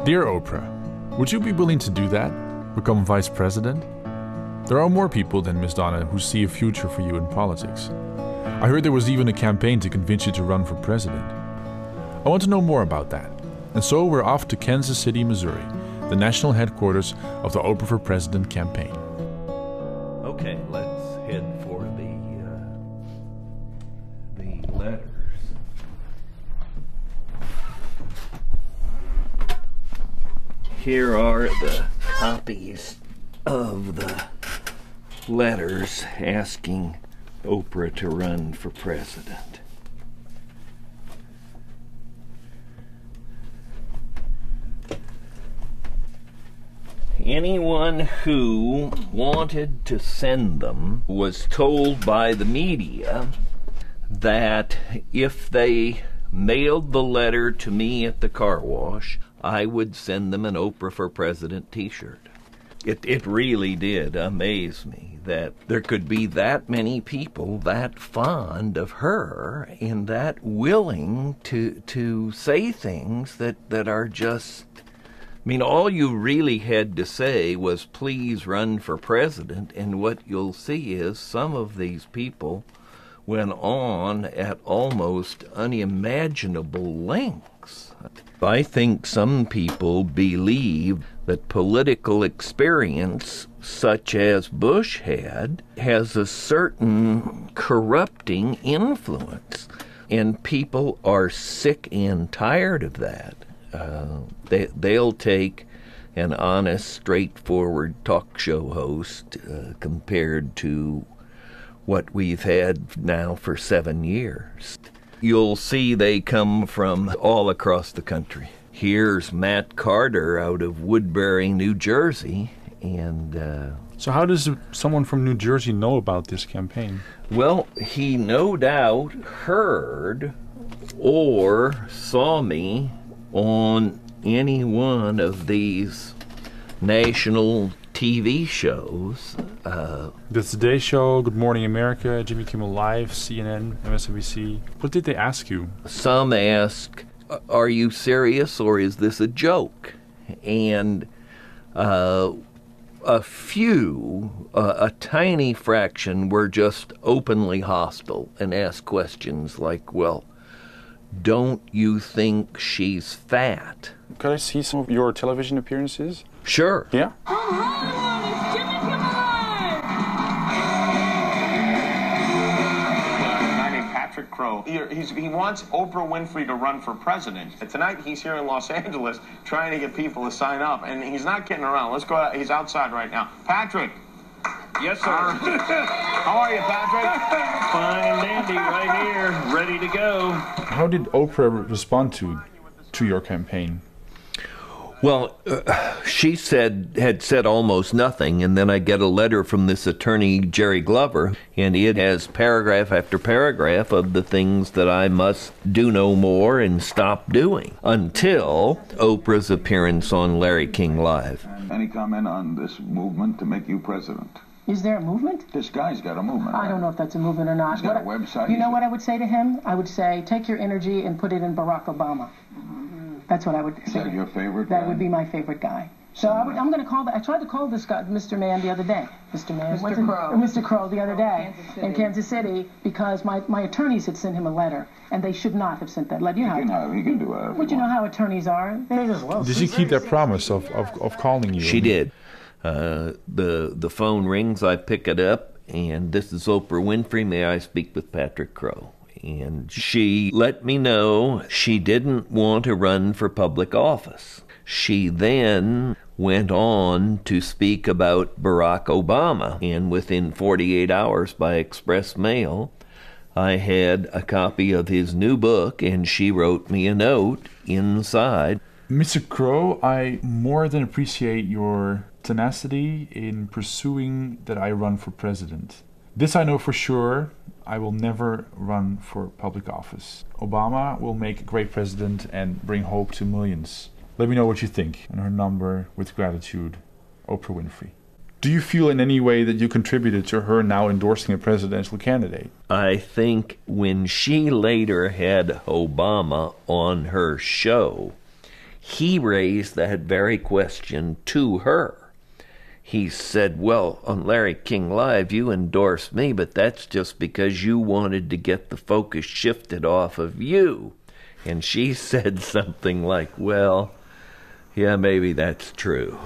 Dear Oprah, would you be willing to do that? Become vice president? There are more people than Miss Donna who see a future for you in politics. I heard there was even a campaign to convince you to run for president. I want to know more about that. And so we're off to Kansas City, Missouri, the national headquarters of the Oprah for President campaign. Okay, let's head for the letters. Here are the copies of the letters asking Oprah to run for president. Anyone who wanted to send them was told by the media that if they mailed the letter to me at the car wash, I would send them an Oprah for President t-shirt. It really did amaze me that there could be that many people that fond of her and that willing to say things that are just... I mean, all you really had to say was, please run for president, and what you'll see is some of these people went on at almost unimaginable lengths. I think some people believe that political experience, such as Bush had, has a certain corrupting influence, and people are sick and tired of that. They'll take an honest, straightforward talk show host compared to what we've had now for 7 years. You'll see they come from all across the country. Here's Matt Carter out of Woodbury, New Jersey, and... So how does someone from New Jersey know about this campaign? Well, he no doubt heard or saw me on any one of these national TV shows. The Today Show, Good Morning America, Jimmy Kimmel Live, CNN, MSNBC. What did they ask you? Some ask, are you serious or is this a joke? And a few, a tiny fraction, were just openly hostile and asked questions like, well, don't you think she's fat? Could I see some of your television appearances? Sure. Yeah? Patrick Crow. He wants Oprah Winfrey to run for president. Tonight he's here in Los Angeles trying to get people to sign up, and he's not kidding around. Let's go out. He's outside right now. Patrick. Yes, sir. How are you, Patrick? Fine and dandy, right here, ready to go. How did Oprah respond to your campaign? Well, she had said almost nothing, and then I get a letter from this attorney, Jerry Glover, and it has paragraph after paragraph of the things that I must do no more and stop doing, until Oprah's appearance on Larry King Live. Any comment on this movement to make you president? Is there a movement? This guy's got a movement. I don't know if that's a movement or not. He's got a website. You know what I would say to him? I would say, take your energy and put it in Barack Obama. That's what I would say. Is that your favorite guy? That would be my favorite guy. So I'm going to call that. I tried to call this guy, Mr. Man, the other day. Mr. Crow the other day in Kansas City, because my attorneys had sent him a letter, and they should not have sent that letter. You know he can do it. But you know how attorneys are. They just love. Did she keep that promise of calling you? She did. The phone rings, I pick it up, and this is Oprah Winfrey. May I speak with Patrick Crow? And she let me know she didn't want to run for public office. She then went on to speak about Barack Obama, and within 48 hours by express mail, I had a copy of his new book, and she wrote me a note inside. Mr. Crow, I more than appreciate your tenacity in pursuing that I run for president. This I know for sure. I will never run for public office. Obama will make a great president and bring hope to millions. Let me know what you think. And her number, with gratitude, Oprah Winfrey. Do you feel in any way that you contributed to her now endorsing a presidential candidate? I think when she later had Obama on her show, he raised that very question to her. He said, well, on Larry King Live, you endorsed me, but that's just because you wanted to get the focus shifted off of you. And she said something like, well, yeah, maybe that's true.